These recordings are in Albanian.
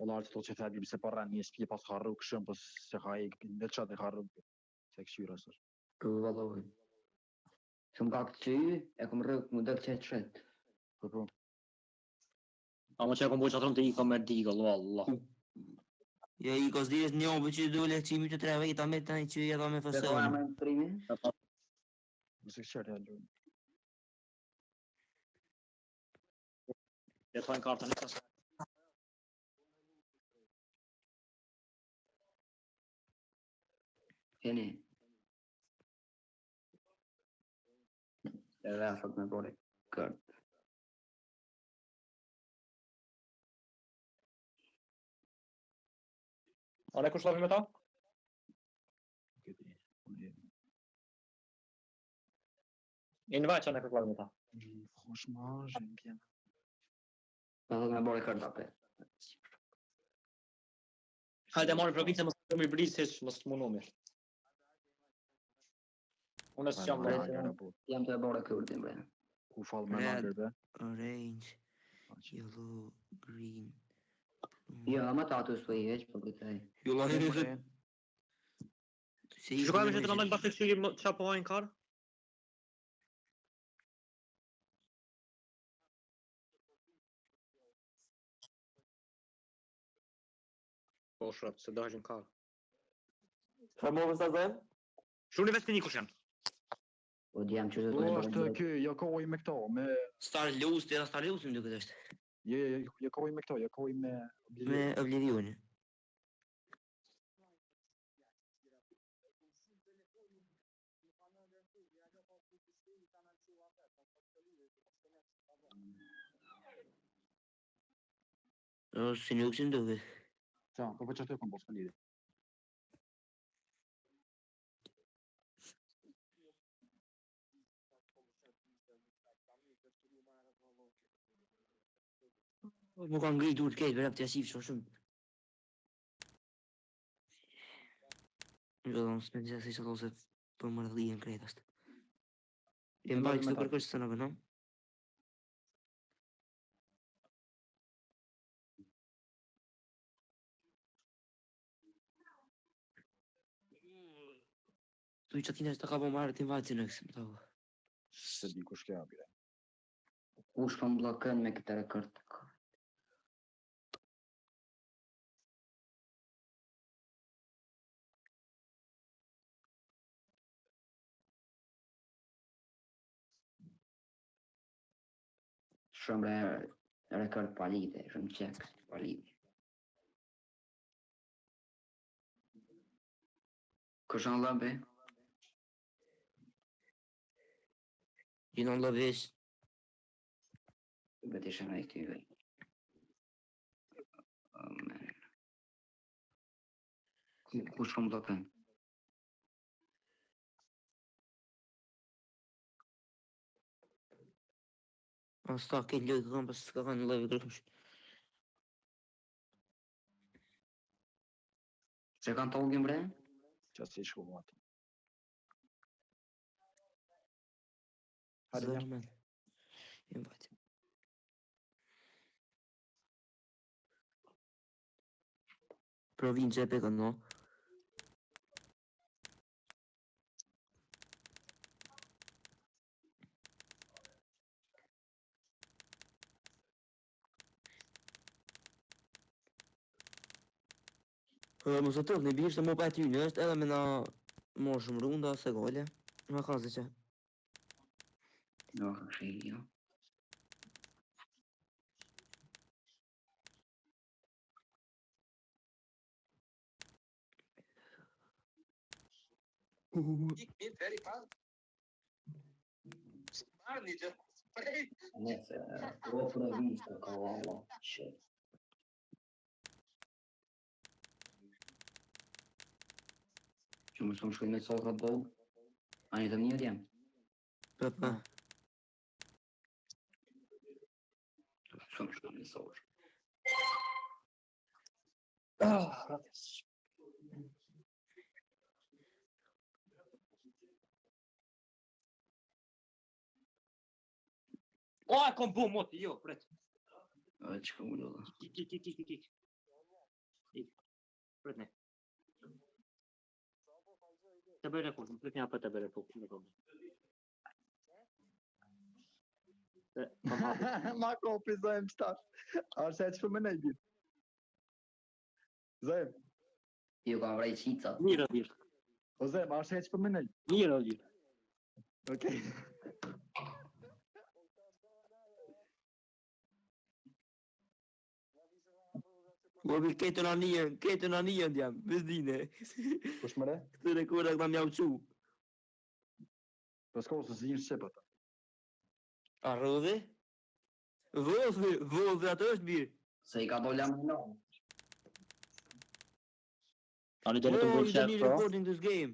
والله tot që thadi se para një shtëpi pas ka rrugë shumë po se ka në çat e ka rrugë se këshira sot. Vallai. Shumë ka këty, e kom rrugë më dal çet. Po. Ama që e kom bo qatron të i ka me digëll, wallah. Ja i ka s'dijes një obe që dole qimi të 3 vejta me tani që jeta me Se ka fësën. me trimi? Mëse këshirë e lujnë. E thajnë kartën e kasë. Jeni. E rafët me bore kërë. A ne kush me ta? Në vaj që a ne kush me ta? Franchement, j'aime bien. Me bore kërë dape. Hajde marrë provincë mos të më i brisë heq, mos të mundu mirë. Unë së qam dhe. Jam të e bore kërë bre. Ku falë me nagër be? Orange, yellow, green. Jo, ama tatu s'po i veç, po këtaj. Jo, la heri se... Shukajme që të nëndojnë bashkë që i qa po hajnë karë? Po shrap, se dajnë karë. Qa më vësta zemë? Shuni vetë një kush janë? Po djam që të Po është ky, jakoj me këto, me Star Luz, tjera Star Luz më duket është. jakoj me këto, jakoj me Me Oblivion. Si nuk si më duket. Qa, po që të e kom posë lidhë. Më kanë ngri dur të kejtë, verap të jasif shumë. Jo, s'me të gjasi që se për më rëdhijën krejt ashtë. E më bajtë të kërkështë të në gënëm. Tu i qatina që të ka po marrë të invajtë në kësë më të hu. Se di kush kja bire. Kush po m'bllokën me këtë rekord. Shumë rekord palite, shumë qek palite. Kush në lëbe? Gjino në lëvesh. Bët ishe në i këtyve. Kush po m'bllokën? A sta këtë lojë këkam pas s'ka kanë në lëve kërkush. Se kanë të ugim bre? Qa si shku vati. Zërmen. Invajtë. Provincia e pekën, no? Mos të tëllë, në bishë të më pa ty në është edhe me na morë shumë runda, se gole. Ma ka zë që. Jo, ka kështë jo. Very fast. Marni që. Nëse, o provincia ka valla, që. Që më shumë shkuj me sokra bog, a një të njët jam? Pa. Shumë shkuj me sokra. Gracias. O, e kom bu moti, jo, pret. Që ka më do dhe? Kik. Pritni. Të bëj rekord, prit një apet të bëj rekord. Ma kopi Zajm stash. Arse që për më nejdi. Zajm. Ju kam vrejt qicat. Mirë, mirë. O Zajm, arse që për më nejdi. Mirë, mirë. Okej. Vorbi ketën anijën jam, bezdine. Kush më re? Këtë rekorda këta mjau qu. Për s'ka ose si një shqip ata. A rëdhe? Vodhe atë është mirë. Se i ka dolla më në. Tani do të Oh, mbul you don't shef, need bro. recording this game.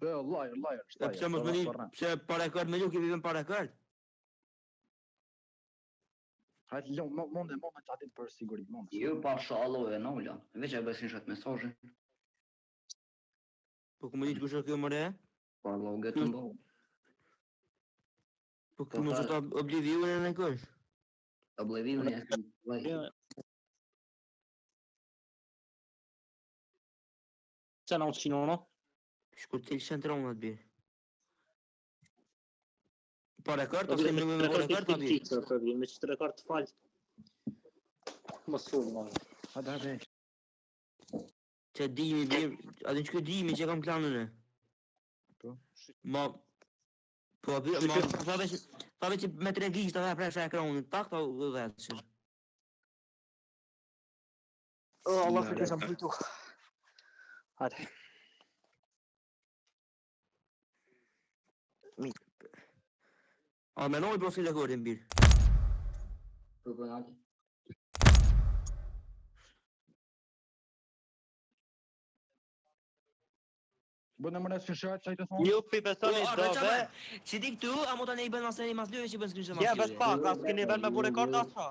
Liar. E pse mos më një, pse para kart me ju kemi vën para kart. Hajtë lëmë, monde të atin për siguri, monde. Ju pa shallove në ulla. Veç e besin shët mesazhe. Po ku më ditë kush është kjo mëre? Pa loget të ndohë. Po ku më të Oblivion e në kësh? Oblivion e këtë. Çfarë na uçino, no? Shku të tilë shëntron atë birë. Para kart, ose me para kart atë birë? Me çfarë rekord të fal. Mos fol, no. Hajde. Që dimi birë, adin që dimi që kam klanën e. Po? Ma... Po, thave që me tre gjishtë të dhe presha ekranit, tak të u vetë që. Allah se kisha mbytu. Hajde. A menoj po si rekordin birë. Për penalti. Bënë më nësë fëshat, që i të thonë? Ju pi besoni dove. Që di këtu, a mu të ne i bën asë e mas lyve që i bën skrishtë mas Ja, lyve. bes pak, as keni vend me bu rekord asha.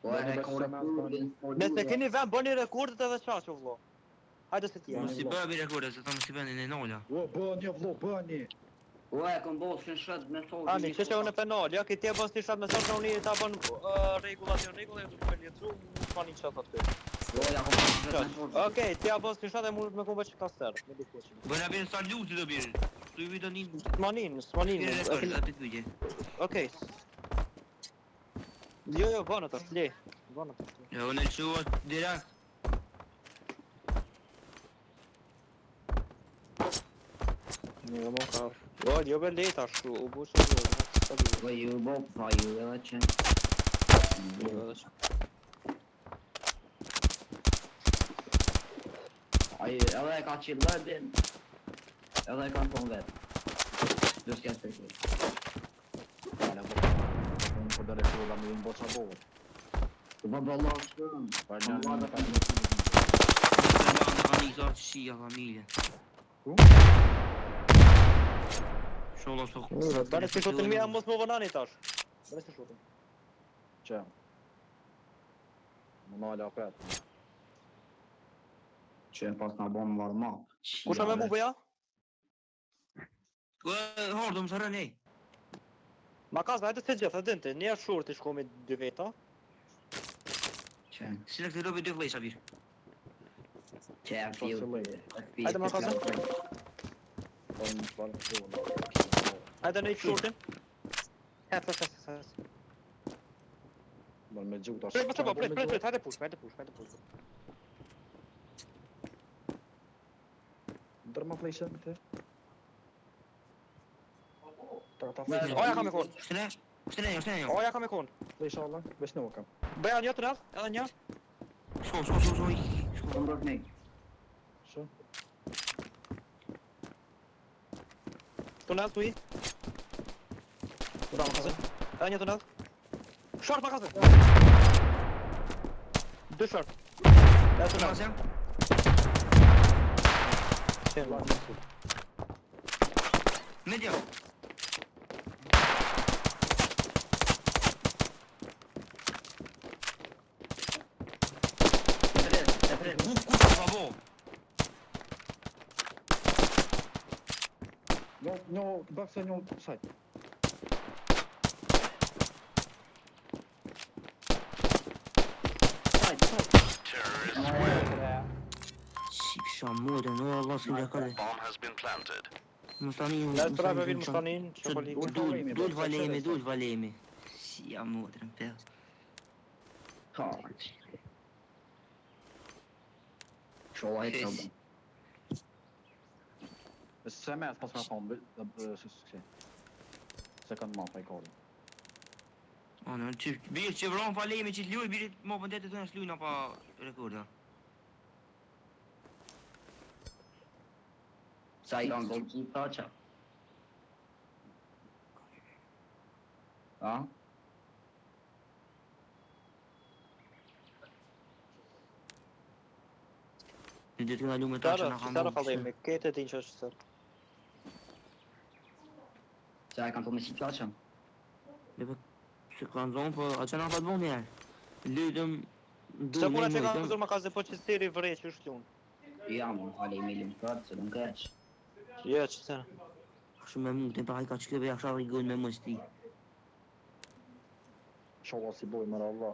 Po e rekordin. Nëse keni vend, bëni rekordet edhe qa që vlo. Hajde se ti. Mos i bëbi rekordet, se thamë si bëni në nolla. Bëni, vlo, bëni. Po e kom boshin shët mesazhe. Ani, që që unë e penal, ja, ki tje bën si shat me sot në unë ta bën regulacion, e du të me lietru, më s'ma një qatë atë këtë. Po ja kom boshin shët mesazhe. Okej, tja bën si shat e mund me kumbe që ka sterë, me di kuqin. Bëna bërë saluti do birë. Tu i vido një... S'manin. Kire rekord, atë të pyqe. Okej. Jo, bënë të shtle. Bënë të shtle. Ja, unë e quat direkt. Jo, më ka. Jo, be leta shu, u bu që jo. Po ju bo, pa ju edhe që. Ai edhe ka qilë din. Edhe ka thonë vetë. Do s'ka të kërë. Unë për dhe rekorda da më dhëmë boqa bohë. Të bëbë Allah shkërën. Pa Në një vada pa ka një. Në ka një kësa shia familje. Ku? Sholla s'po... Bane si shutën mija mos më vënani tash. Bane si shutën. Që? Më nalë apet. që pas nga bon më varma. Kusha me mu bëja? Hardë, më sërën e. Ma kasme, hajde se gjithë, edinte, një shurë të shkomi 2 veta. Që? Si në këtë robi 2 vlejsa birë. Që e fiu. Hajde ma kasme. Po në shpalë të Hajde në i shurëtin. Hes. Bërë me gjuta. Prit, hajde push. Dërë ma flejshë me të. Oja ka me kon. Shtene jo. Oja ka me kon. Flejshë Allah, veç në kam. Bëja një të rrëth, edhe një. Shko. Të mbërë një. Shë? Tunel të i. Ura më kasë. Edhe një tunel. Short ma kasë. 2 short. Edhe tunel. Media. No, bakse një sajt. Sajt. s'ka gjaka. Mos tani Në të prapë vinë më shtanin, që po ligë. Dul valemi. Si jam motrën pe. Kaq. Shoha e çabën. Se me pas ka thonë, se kanë ma pa i kodi. Ano, birë që vron valemi që t'luj, birë më pëndet të në s'lujna pa rekorda. Sa i kanë gol ki taqa. A? Në dytë këna lu me ta që në Sara fallemi, këtë e din që është sërë. Sa i kanë po me si taqa. Se kanë zonë, po a që në fatë vonë njerë. Lydëm... Se puna që kanë këzër më ka zë po që stiri vërej që është lunë. Jam, hali e milim këtë, se nuk keq. Jo, që të Shumë me mund të pra i ka që këve jasha rigun me mështi. Shoha si boj, mërë Allah.